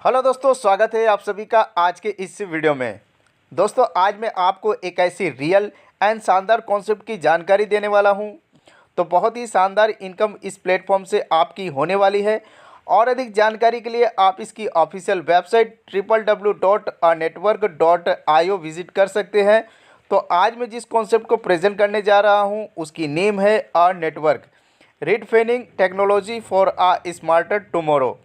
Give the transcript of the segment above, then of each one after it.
Hello दोस्तों, स्वागत है आप सभी का आज के इस वीडियो में। दोस्तों आज मैं आपको एक ऐसी रियल एंड शानदार कॉन्सेप्ट की जानकारी देने वाला हूं। तो बहुत ही शानदार इनकम इस प्लेटफॉर्म से आपकी होने वाली है और अधिक जानकारी के लिए आप इसकी ऑफिशियल वेबसाइट www.network.io विजिट कर सकते हैं। तो आज मैं जिस कॉन्सेप्ट को प्रेजेंट करने जा रहा हूँ उसकी नेम है network redefining technology for a smarter tomorrow.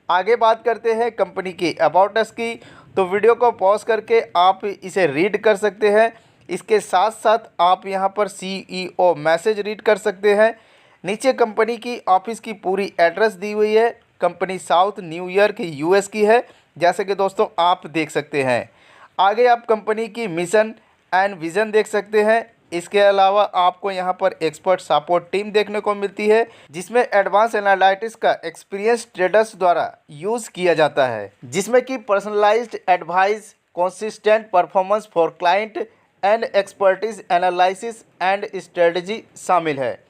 आगे बात करते हैं कंपनी की अबाउट अस की। तो वीडियो को पॉज करके आप इसे रीड कर सकते हैं। इसके साथ साथ आप यहां पर CEO मैसेज रीड कर सकते हैं। नीचे कंपनी की ऑफिस की पूरी एड्रेस दी हुई है। कंपनी साउथ न्यूयॉर्क US की है, जैसे कि दोस्तों आप देख सकते हैं। आगे आप कंपनी की मिशन एंड विज़न देख सकते हैं। इसके अलावा आपको यहां पर एक्सपर्ट सपोर्ट टीम देखने को मिलती है, जिसमें एडवांस एनालिटिक्स का एक्सपीरियंस ट्रेडर्स द्वारा यूज़ किया जाता है, जिसमें कि personalised advice, consistent performance for client and expertise analysis and strategy शामिल है।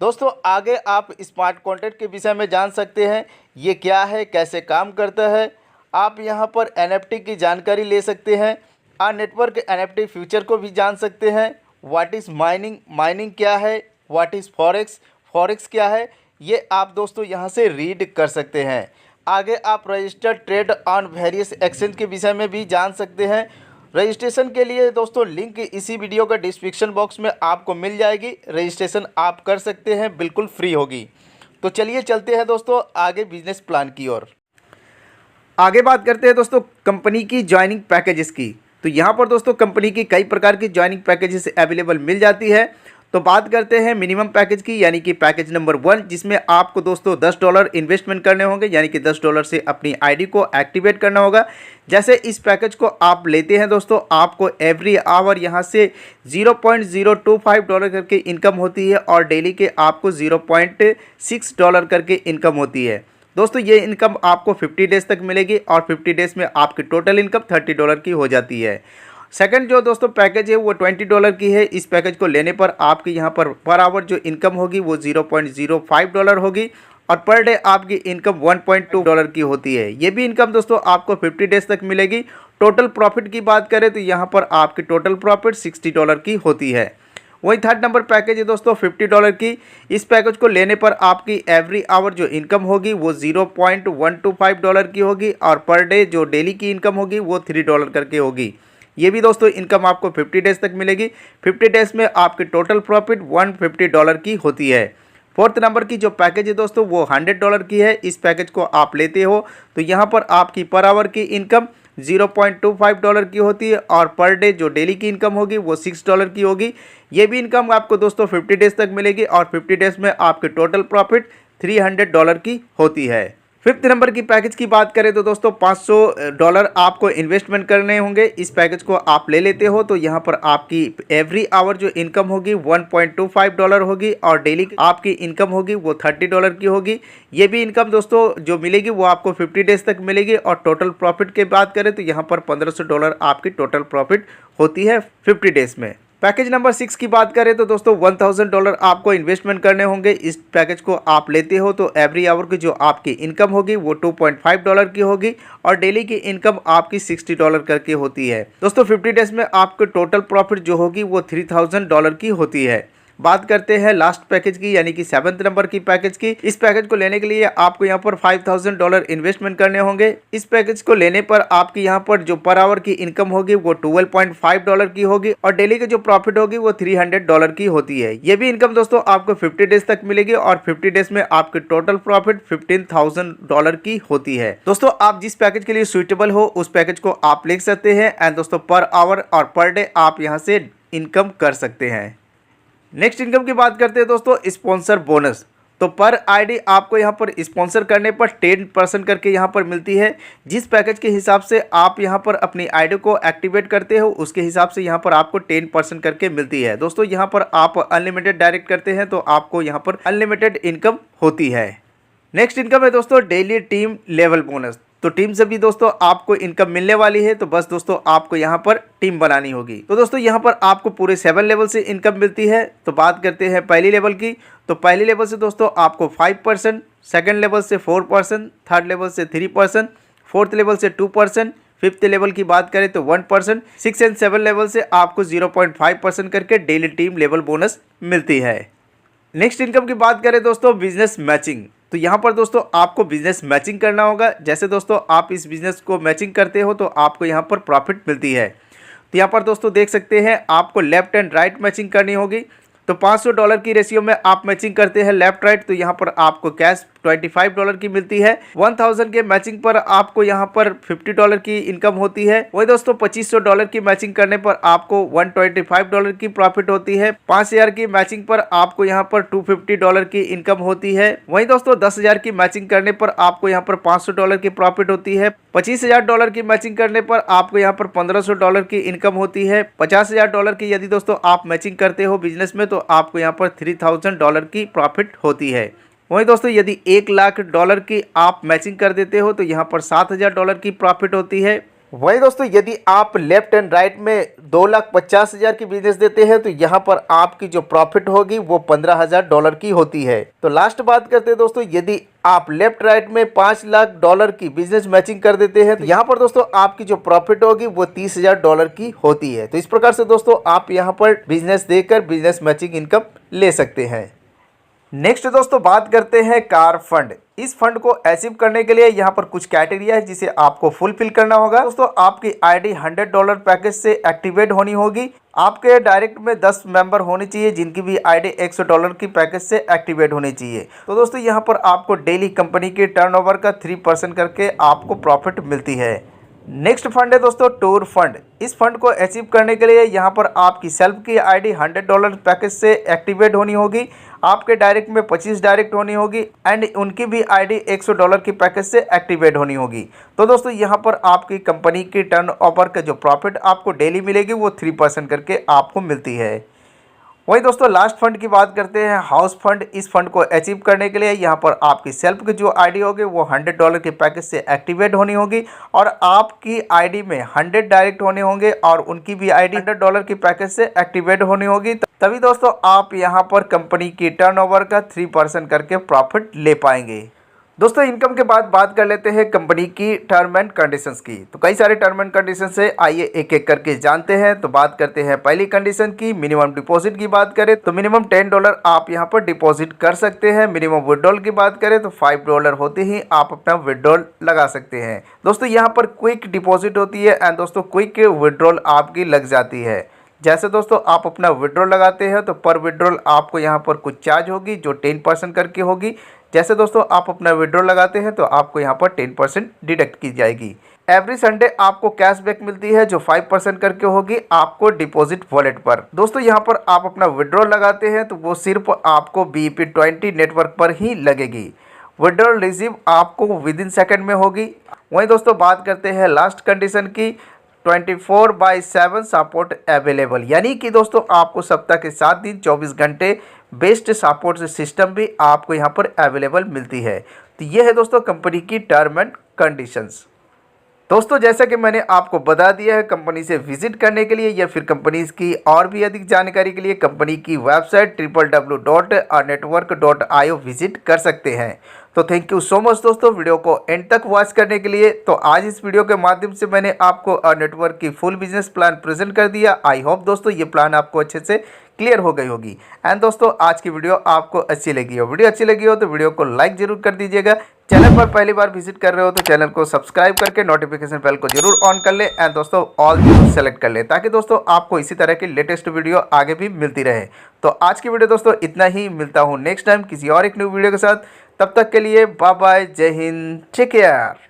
दोस्तों आगे आप स्मार्ट कॉन्ट्रैक्ट के विषय में जान सकते हैं, ये क्या है, कैसे काम करता है। आप यहाँ पर NFT की जानकारी ले सकते हैं। नेटवर्क NFT फ्यूचर को भी जान सकते हैं। व्हाट इज़ माइनिंग, माइनिंग क्या है, व्हाट इज़ फॉरेक्स, फॉरेक्स क्या है, ये आप दोस्तों यहाँ से रीड कर सकते हैं। आगे आप registered trade on various exchange के विषय में भी जान सकते हैं। रजिस्ट्रेशन के लिए दोस्तों लिंक इसी वीडियो का डिस्क्रिप्शन बॉक्स में आपको मिल जाएगी। रजिस्ट्रेशन आप कर सकते हैं, बिल्कुल फ्री होगी। तो चलिए चलते हैं दोस्तों आगे बिजनेस प्लान की ओर। आगे बात करते हैं दोस्तों कंपनी की ज्वाइनिंग पैकेजेस की। तो यहाँ पर दोस्तों कंपनी की कई प्रकार की ज्वाइनिंग पैकेजेस अवेलेबल मिल जाती है। तो बात करते हैं मिनिमम पैकेज की, यानी कि पैकेज नंबर 1, जिसमें आपको दोस्तों $10 इन्वेस्टमेंट करने होंगे, यानी कि $10 से अपनी आईडी को एक्टिवेट करना होगा। जैसे इस पैकेज को आप लेते हैं दोस्तों, आपको एवरी आवर यहाँ से $0.025 करके इनकम होती है और डेली के आपको $0.6 करके इनकम होती है। दोस्तों ये इनकम आपको 50 डेज़ तक मिलेगी और 50 डेज़ में आपकी टोटल इनकम $30 की हो जाती है। सेकंड जो दोस्तों पैकेज है वो $20 की है। इस पैकेज को लेने पर आपकी यहाँ पर आवर जो इनकम होगी वो $0.05 होगी और पर डे आपकी इनकम $1.2 की होती है। ये भी इनकम दोस्तों आपको 50 डेज़ तक मिलेगी। टोटल प्रॉफिट की बात करें तो यहाँ पर आपकी टोटल प्रॉफिट $60 की होती है। वही थर्ड नंबर पैकेज है दोस्तों $50 की। इस पैकेज को लेने पर आपकी एवरी आवर जो इनकम होगी वो $0.125 की होगी और पर डे जो डेली की इनकम होगी वो $3 करके होगी। ये भी दोस्तों इनकम आपको 50 डेज़ तक मिलेगी। 50 डेज़ में आपकी टोटल प्रॉफिट $150 की होती है। फोर्थ नंबर की जो पैकेज है दोस्तों वो $100 की है। इस पैकेज को आप लेते हो तो यहाँ पर आपकी पर आवर की इनकम $0.25 की होती है और पर डे जो डेली की इनकम होगी वो $6 की होगी। ये भी इनकम आपको दोस्तों 50 डेज़ तक मिलेगी और 50 डेज़ में आपके टोटल प्रॉफिट $300 की होती है। फिफ्थ नंबर की पैकेज की बात करें तो दोस्तों $500 आपको इन्वेस्टमेंट करने होंगे। इस पैकेज को आप ले लेते हो तो यहाँ पर आपकी एवरी आवर जो इनकम होगी $1.25 होगी और डेली आपकी इनकम होगी वो $30 की होगी। ये भी इनकम दोस्तों जो मिलेगी वो आपको 50 डेज़ तक मिलेगी और टोटल प्रॉफिट की बात करें तो यहाँ पर $1500 आपकी टोटल प्रॉफिट होती है 50 डेज़ में। पैकेज नंबर 6 की बात करें तो दोस्तों $1000 आपको इन्वेस्टमेंट करने होंगे। इस पैकेज को आप लेते हो तो एवरी आवर की जो आपकी इनकम होगी वो $2.5 की होगी और डेली की इनकम आपकी $60 करके होती है। दोस्तों 50 डेज़ में आपको टोटल प्रॉफिट जो होगी वो $3000 की होती है। बात करते हैं लास्ट पैकेज की, यानी कि 7th नंबर की पैकेज की। इस पैकेज को लेने के लिए आपको यहाँ पर $5000 इन्वेस्टमेंट करने होंगे। इस पैकेज को लेने पर आपकी यहाँ पर जो पर आवर की इनकम होगी वो $12.5 की होगी और डेली की जो प्रॉफिट होगी वो $300 की होती है। ये भी इनकम दोस्तों आपको 50 डेज तक मिलेगी और 50 डेज में आपकी टोटल प्रॉफिट $15,000 की होती है। दोस्तों आप जिस पैकेज के लिए सुइटेबल हो उस पैकेज को आप ले सकते हैं एंड दोस्तों पर आवर और पर डे आप यहाँ से इनकम कर सकते हैं। नेक्स्ट इनकम की बात करते हैं दोस्तों स्पॉन्सर बोनस। तो पर आईडी आपको यहाँ पर स्पॉन्सर करने पर 10% करके यहाँ पर मिलती है। जिस पैकेज के हिसाब से आप यहाँ पर अपनी आईडी को एक्टिवेट करते हो उसके हिसाब से यहाँ पर आपको 10% करके मिलती है। दोस्तों यहाँ पर आप अनलिमिटेड डायरेक्ट करते हैं तो आपको यहाँ पर अनलिमिटेड इनकम होती है। नेक्स्ट इनकम है दोस्तों डेली टीम लेवल बोनस। तो टीम से भी दोस्तों आपको इनकम मिलने वाली है, तो बस दोस्तों आपको यहाँ पर टीम बनानी होगी। तो दोस्तों यहाँ पर आपको पूरे 7 लेवल से इनकम मिलती है। तो बात करते हैं पहली लेवल की। तो पहली लेवल से दोस्तों आपको 5%, सेकंड लेवल से 4%, थर्ड लेवल से 3%, 4th लेवल से 2%, 5th लेवल की बात करें तो 1%, 6 एंड 7 लेवल से आपको 0.5% करके डेली टीम लेवल बोनस मिलती है। नेक्स्ट इनकम की बात करें दोस्तों बिजनेस मैचिंग, तो यहाँ पर दोस्तों आपको बिजनेस मैचिंग करना होगा। जैसे दोस्तों आप इस बिजनेस को मैचिंग करते हो तो आपको यहाँ पर प्रॉफिट मिलती है। तो यहाँ पर दोस्तों देख सकते हैं आपको लेफ्ट एंड राइट मैचिंग करनी होगी। तो $500 की रेशियो में आप मैचिंग करते हैं लेफ्ट राइट, तो यहाँ पर आपको कैश $25 की मिलती है। 1000 के मैचिंग पर आपको यहाँ पर $50 की इनकम होती है। वही दोस्तों $2500 की मैचिंग करने पर आपको $125 की प्रॉफिट होती है। 5000 की मैचिंग पर आपको यहाँ पर $250 की इनकम होती है। वही दोस्तों 10,000 की मैचिंग करने पर आपको यहाँ पर $500 की प्रॉफिट होती है। $25,000 की मैचिंग करने पर आपको यहाँ पर $1500 की इनकम होती है। $50,000 की यदि दोस्तों आप मैचिंग करते हो बिजनेस में तो आपको यहाँ पर $3000 की प्रॉफिट होती है। वहीं दोस्तों यदि $1,00,000 की आप मैचिंग कर देते हो तो यहाँ पर $7,000 की प्रॉफिट होती है। वहीं दोस्तों यदि आप लेफ्ट एंड राइट में 2,50,000 की बिजनेस देते हैं तो यहाँ पर आपकी जो प्रॉफिट होगी वो $15,000 की होती है। तो लास्ट बात करते हैं दोस्तों, यदि आप लेफ्ट राइट में $5,00,000 की बिजनेस मैचिंग कर देते हैं तो यहाँ पर दोस्तों आपकी जो प्रॉफिट होगी वो $30,000 की होती है। तो इस प्रकार से दोस्तों आप यहाँ पर बिजनेस देकर बिजनेस मैचिंग इनकम ले सकते हैं। नेक्स्ट दोस्तों बात करते हैं कार फंड। इस फंड को अचीव करने के लिए यहाँ पर कुछ क्राइटेरिया है जिसे आपको फुलफिल करना होगा। दोस्तों आपकी आईडी $100 पैकेज से एक्टिवेट होनी होगी। आपके डायरेक्ट में 10 मेंबर होने चाहिए जिनकी भी आईडी $100 की पैकेज से एक्टिवेट होनी चाहिए। तो दोस्तों यहाँ पर आपको डेली कंपनी के टर्नओवर का 3% करके आपको प्रॉफिट मिलती है। नेक्स्ट फंड है दोस्तों टूर फंड। इस फंड को अचीव करने के लिए यहाँ पर आपकी सेल्फ की आईडी $100 पैकेज से एक्टिवेट होनी होगी। आपके डायरेक्ट में 25 डायरेक्ट होनी होगी एंड उनकी भी आईडी $100 की पैकेज से एक्टिवेट होनी होगी। तो दोस्तों यहाँ पर आपकी कंपनी की टर्नओवर का जो प्रॉफिट आपको डेली मिलेगी वो 3% करके आपको मिलती है। वही दोस्तों लास्ट फंड की बात करते हैं हाउस फंड। इस फंड को अचीव करने के लिए यहाँ पर आपकी सेल्फ की जो आईडी होगी वो $100 के पैकेज से एक्टिवेट होनी होगी और आपकी आईडी में 100 डायरेक्ट होने होंगे और उनकी भी आईडी $100 की पैकेज से एक्टिवेट होनी होगी। तभी दोस्तों आप यहाँ पर कंपनी की टर्नओवर का 3% करके प्रॉफिट ले पाएंगे। दोस्तों इनकम के बाद बात कर लेते हैं कंपनी की टर्म एंड कंडीशंस की। तो कई सारे टर्म एंड कंडीशंस है, आइए एक एक करके जानते हैं। तो बात करते हैं पहली कंडीशन की, मिनिमम डिपॉजिट की बात करें तो मिनिमम $10 आप यहां पर डिपॉजिट कर सकते हैं। मिनिमम विड्रॉल की बात करें तो $5 होते ही आप अपना विड्रॉल लगा सकते हैं। दोस्तों यहाँ पर क्विक डिपॉजिट होती है एंड दोस्तों क्विक विड्रॉल आपकी लग जाती है। जैसे दोस्तों आप अपना विड्रॉल लगाते हैं तो पर विड्रॉल आपको यहाँ पर कुछ चार्ज होगी जो 10% करके होगी। जैसे दोस्तों आप अपना विड्रॉल लगाते हैं तो आपको यहाँ पर 10% डिडक्ट की जाएगी। एवरी संडे आपको कैशबैक मिलती है जो 5% करके होगी आपको डिपॉजिट वॉलेट पर। दोस्तों यहाँ पर आप अपना विड्रॉल लगाते हैं तो वो सिर्फ आपको BEP20 नेटवर्क पर ही लगेगी। विड्रॉल रिसीव आपको विद इन सेकेंड में होगी। वहीं दोस्तों बात करते हैं लास्ट कंडीशन की, 24/7 सपोर्ट अवेलेबल, यानी कि दोस्तों आपको सप्ताह के 7 दिन 24 घंटे बेस्ट सपोर्ट सिस्टम भी आपको यहाँ पर अवेलेबल मिलती है। तो ये है दोस्तों कंपनी की टर्म एंड कंडीशंस। दोस्तों जैसा कि मैंने आपको बता दिया है, कंपनी से विजिट करने के लिए या फिर कंपनी की और भी अधिक जानकारी के लिए कंपनी की वेबसाइट www.network.io विजिट कर सकते हैं। तो थैंक यू सो मच दोस्तों वीडियो को एंड तक वॉच करने के लिए। तो आज इस वीडियो के माध्यम से मैंने आपको नेटवर्क की फुल बिजनेस प्लान प्रेजेंट कर दिया। आई होप दोस्तों ये प्लान आपको अच्छे से क्लियर हो गई होगी। एंड दोस्तों आज की वीडियो आपको अच्छी लगी हो, वीडियो अच्छी लगी हो तो वीडियो को लाइक जरूर कर दीजिएगा। चैनल पर पहली बार विजिट कर रहे हो तो चैनल को सब्सक्राइब करके नोटिफिकेशन बेल को जरूर ऑन कर ले एंड दोस्तों ऑल जरूर सेलेक्ट कर ले ताकि दोस्तों आपको इसी तरह की लेटेस्ट वीडियो आगे भी मिलती रहे। तो आज की वीडियो दोस्तों इतना ही, मिलता हूँ नेक्स्ट टाइम किसी और एक न्यू वीडियो के साथ। तब तक के लिए बाय बाय, जय हिंद, टेक केयर।